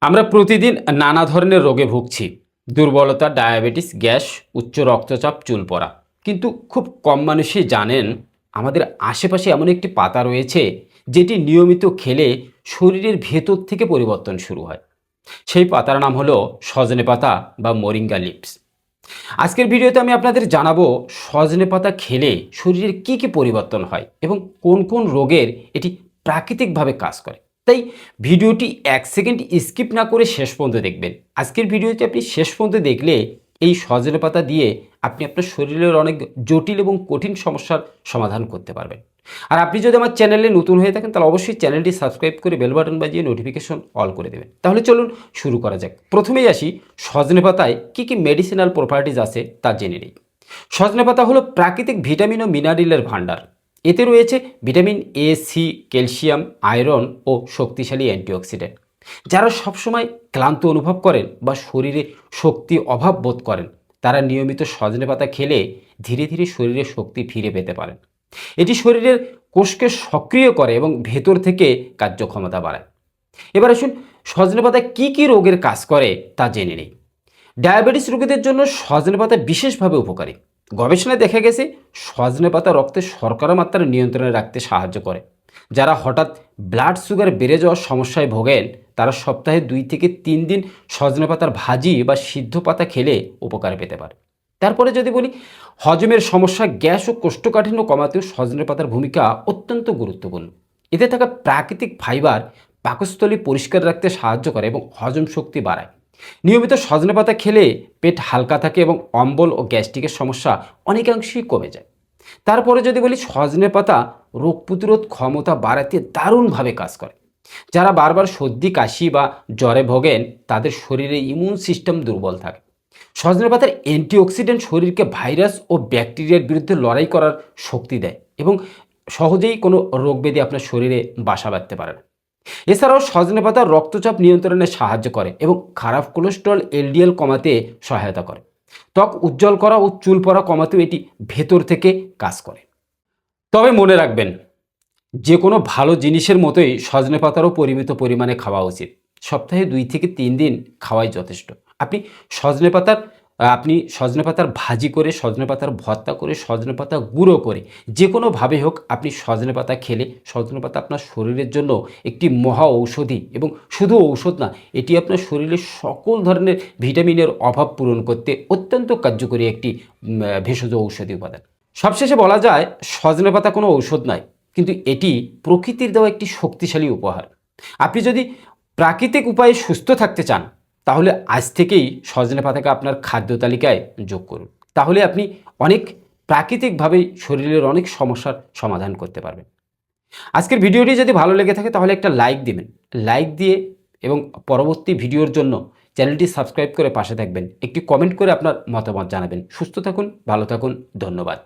আমরা প্রতিদিন নানা ধরনের রোগে ভুগছি। দুর্বলতা, ডায়াবেটিস, গ্যাস, উচ্চ রক্তচাপ, চুল পড়া। কিন্তু খুব কম মানুষই জানেন আমাদের আশেপাশে এমন একটি পাতা রয়েছে যেটি নিয়মিত খেলে শরীরের ভেতর থেকে পরিবর্তন শুরু হয়। সেই পাতার নাম হলো সজনে পাতা বা মোরিঙ্গা লিভস। আজকের ভিডিওতে আমি আপনাদের জানাবো সজনে পাতা খেলে শরীরের কি কি পরিবর্তন হয় এবং কোন কোন রোগের এটি প্রাকৃতিকভাবে কাজ করে। তাই ভিডিওটি 1 সেকেন্ড স্কিপ না করে শেষ পর্যন্ত দেখবেন। আজকের ভিডিওটি আপনি শেষ পর্যন্ত দেখলে এই সজনে পাতা দিয়ে আপনি আপনার শরীরের অনেক জটিল এবং কঠিন সমস্যার সমাধান করতে পারবেন। আর আপনি যদি আমার চ্যানেলে নতুন হয়ে থাকেন তাহলে অবশ্যই চ্যানেলটি সাবস্ক্রাইব করে বেল বাটন বাজিয়ে নোটিফিকেশন অল করে দেবেন। তাহলে চলুন শুরু করা যাক। প্রথমেই আসি সজনে পাতায় কী কী মেডিসিনাল প্রপার্টিজ আছে তা জেনে নিই। সজনে পাতা হলো প্রাকৃতিক ভিটামিন ও মিনারেলের ভাণ্ডার। এতে রয়েছে vitamin A, C, calcium, iron ও শক্তিশালী অ্যান্টিঅক্সিডেন্ট। যারা সবসময় ক্লান্ত অনুভব করেন বা শরীরে শক্তি অভাব বোধ করেন তারা নিয়মিত সজনে পাতা খেলে ধীরে ধীরে শরীরে শক্তি ফিরে পেতে পারেন। এটি শরীরের কোষকে সক্রিয় করে এবং ভেতর থেকে কার্যক্ষমতা বাড়ায়। এবার আসুন সজনে পাতা কী কী রোগের কাজ করে তা জেনে নিই। ডায়াবেটিস রোগীদের জন্য সজনে পাতা বিশেষভাবে উপকারী। গবেষণায় দেখা গেছে সজনে পাতা রক্তে শর্করা মাত্রা নিয়ন্ত্রণে রাখতে সাহায্য করে। যারা হঠাৎ ব্লাড সুগার বেড়ে যাওয়ার সমস্যায় ভোগেন তারা সপ্তাহে 2 থেকে 3 দিন সজনে পাতার ভাজি বা সিদ্ধ পাতা খেলে উপকার পেতে পারে। তারপরে যদি বলি হজমের সমস্যা, গ্যাস ও কোষ্ঠকাঠিন্য কমাতেও সজনে পাতার ভূমিকা অত্যন্ত গুরুত্বপূর্ণ। এতে থাকা প্রাকৃতিক ফাইবার পাকস্থলী পরিষ্কার রাখতে সাহায্য করে এবং হজম শক্তি বাড়ায়। নিয়মিত সজনে পাতা খেলে পেট হালকা থাকে এবং অম্বল ও গ্যাস্ট্রিকের সমস্যা অনেকাংশেই কমে যায়। তারপরে যদি বলি সজনে পাতা রোগ প্রতিরোধ ক্ষমতা বাড়াতে দারুণভাবে কাজ করে। যারা বারবার সর্দি, কাশি বা জ্বরে ভোগেন তাদের শরীরে ইমিউন সিস্টেম দুর্বল থাকে। সজনে পাতার অ্যান্টিঅক্সিডেন্ট শরীরকে ভাইরাস ও ব্যাকটেরিয়ার বিরুদ্ধে লড়াই করার শক্তি দেয় এবং সহজেই কোনো রোগ ব্যাধি আপনার শরীরে বাসা বাঁধতে পারে না। এছাড়াও সজনে পাতা রক্তচাপ নিয়ন্ত্রণে সাহায্য করে এবং খারাপ কোলেস্টেরল এলডিএল কমাতে সহায়তা করে। ত্বক উজ্জ্বল করা ও চুল পড়া কমাতেও এটি ভেতর থেকে কাজ করে। তবে মনে রাখবেন যে কোনো ভালো জিনিসের মতোই সজনে পাতারও পরিমিত পরিমাণে খাওয়া উচিত। সপ্তাহে 2 থেকে 3 দিন খাওয়াই যথেষ্ট। আপনি সজনে পাতার সজনে পাতার ভাজি করে, সজনে পাতার ভর্তা করে, সজনে পাতা গুঁড়ো করে যে কোনোভাবে হোক আপনি সজনে পাতা খেলে সজনে পাতা আপনার শরীরের জন্য একটি মহা ঔষধি এবং শুধু ঔষধ না, এটি আপনার শরীরের সকল ধরনের ভিটামিনের অভাব পূরণ করতে অত্যন্ত কার্যকরী একটি ভেষজ ঔষধি উপাদান। সবশেষে বলা যায় সজনে পাতা কোনো ঔষধ নয়, কিন্তু এটি প্রকৃতির দেওয়া একটি শক্তিশালী উপহার। আপনি যদি প্রাকৃতিক উপায়ে সুস্থ থাকতে চান তাহলে আজ থেকেই সজনে পাতাকে আপনার খাদ্য তালিকায় যোগ করুন। তাহলে আপনি অনেক প্রাকৃতিকভাবেই শরীরের অনেক সমস্যার সমাধান করতে পারবেন। আজকের ভিডিওটি যদি ভালো লেগে থাকে তাহলে একটা লাইক দিবেন। লাইক দিয়ে এবং পরবর্তী ভিডিওর জন্য চ্যানেলটি সাবস্ক্রাইব করে পাশে থাকবেন। একটি কমেন্ট করে আপনার মতামত জানাবেন। সুস্থ থাকুন, ভালো থাকুন, ধন্যবাদ।